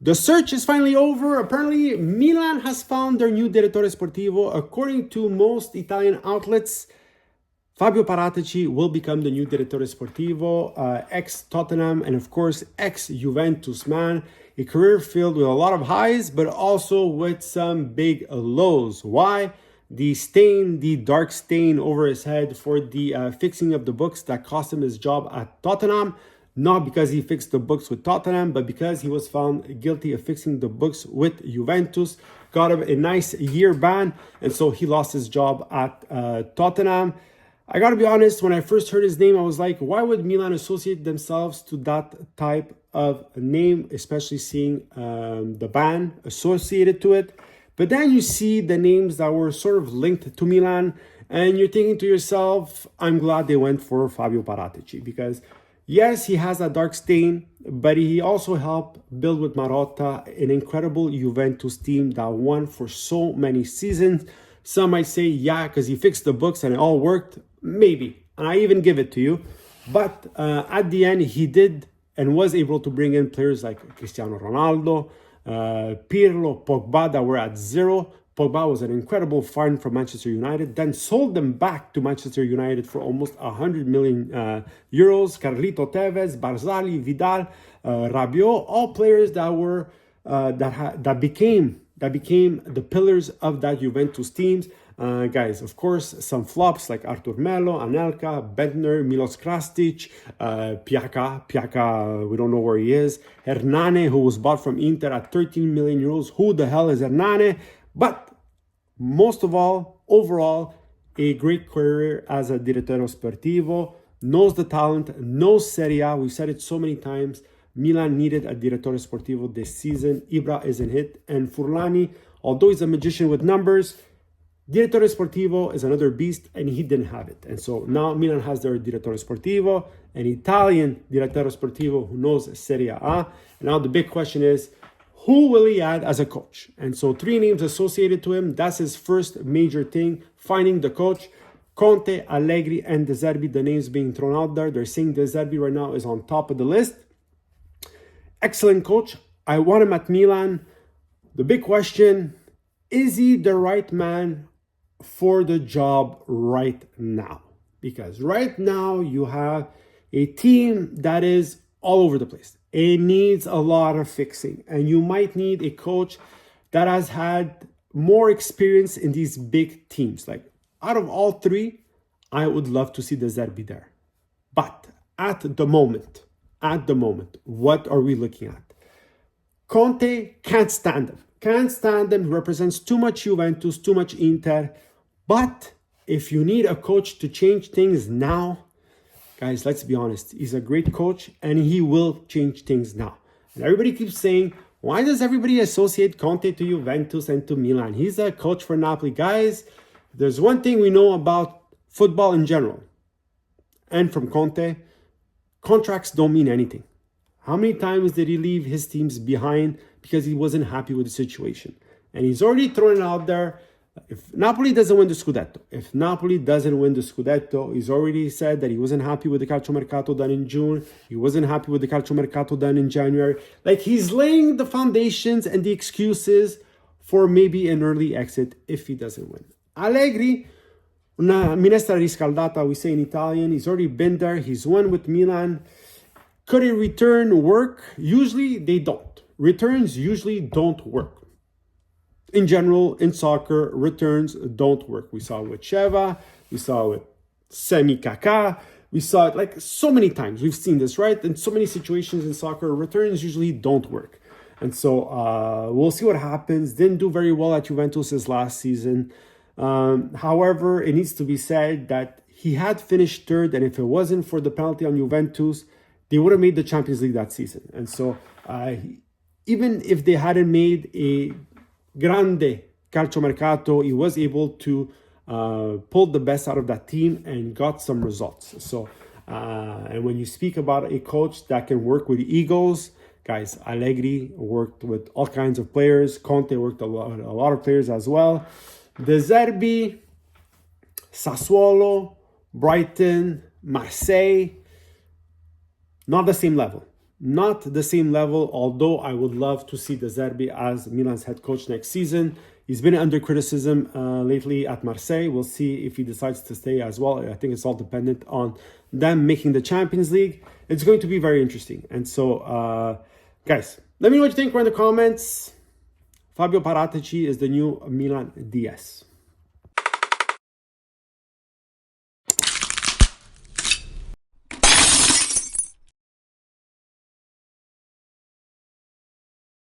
The search is finally over. Apparently, Milan has found their new direttore sportivo. According to most Italian outlets, Fabio Paratici will become the new direttore sportivo, ex-Tottenham and of course ex-Juventus man. A career filled with a lot of highs, but also with some big lows. Why? The dark stain over his head for the fixing of the books that cost him his job at Tottenham. Not because he fixed the books with Tottenham, but because he was found guilty of fixing the books with Juventus. Got him a nice year ban, and so he lost his job at Tottenham. I gotta be honest, when I first heard his name, I was like, why would Milan associate themselves to that type of name, especially seeing the ban associated to it? But then you see the names that were sort of linked to Milan, and you're thinking to yourself, I'm glad they went for Fabio Paratici, because yes, he has a dark stain, but he also helped build with Marotta an incredible Juventus team that won for so many seasons. Some might say, yeah, because he fixed the books and it all worked. Maybe, and I even give it to you. But at the end, he did and was able to bring in players like Cristiano Ronaldo, Pirlo, Pogba that were at zero. Pogba was an incredible find from Manchester United, then sold them back to Manchester United for almost 100 million euros. Carlito Tevez, Barzagli, Vidal, Rabiot, all players that were that became the pillars of that Juventus teams. Guys, of course, some flops like Artur Melo, Anelka, Bentner, Milos Krastic, Piaca, we don't know where he is. Hernane, who was bought from Inter at 13 million euros. Who the hell is Hernane? But most of all, overall, a great career as a direttore sportivo, knows the talent, knows Serie A. We've said it so many times. Milan needed a direttore sportivo this season. Ibra isn't it. And Furlani, although he's a magician with numbers, direttore sportivo is another beast, and he didn't have it. And so now Milan has their direttore sportivo, an Italian direttore sportivo who knows Serie A. And now the big question is, who will he add as a coach? And so 3 names associated to him. That's his first major thing, finding the coach. Conte, Allegri, and De Zerbi, the names being thrown out there. They're saying De Zerbi right now is on top of the list. Excellent coach. I want him at Milan. The big question, is he the right man for the job right now? Because right now you have a team that is all over the place. It needs a lot of fixing, and you might need a coach that has had more experience in these big teams. Like, out of all 3, I would love to see De Zerbi there. But at the moment, what are we looking at? Conte can't stand him. He represents too much Juventus, too much Inter. But if you need a coach to change things now, guys, let's be honest. He's a great coach, and he will change things now. And everybody keeps saying, why does everybody associate Conte to Juventus and to Milan? He's a coach for Napoli. Guys, there's one thing we know about football in general, and from Conte, contracts don't mean anything. How many times did he leave his teams behind because he wasn't happy with the situation? And he's already thrown it out there. If Napoli doesn't win the Scudetto, he's already said that he wasn't happy with the Calciomercato done in June. He wasn't happy with the Calciomercato done in January. Like, he's laying the foundations and the excuses for maybe an early exit if he doesn't win. Allegri, una minestra riscaldata, we say in Italian. He's already been there. He's won with Milan. Could a return work? Usually they don't. Returns usually don't work. In general, in soccer, returns don't work. We saw it with Sheva, we saw it with Semi Kaká, we saw it like so many times. We've seen this, right? In so many situations in soccer, returns usually don't work. And so we'll see what happens. Didn't do very well at Juventus his last season. However, it needs to be said that he had finished 3rd, and if it wasn't for the penalty on Juventus, they would have made the Champions League that season. And so even if they hadn't made a grande calciomercato, he was able to pull the best out of that team and got some results. So, and when you speak about a coach that can work with egos, guys, Allegri worked with all kinds of players. Conte worked a lot of players as well. De Zerbi, Sassuolo, Brighton, Marseille, not the same level. not the same level, although I would love to see De Zerbi as Milan's head coach next season. He's been under criticism lately at Marseille. We'll see if he decides to stay as well. I think it's all dependent on them making the Champions League. It's going to be very interesting. And so, guys, let me know what you think in the comments. Fabio Paratici is the new Milan DS.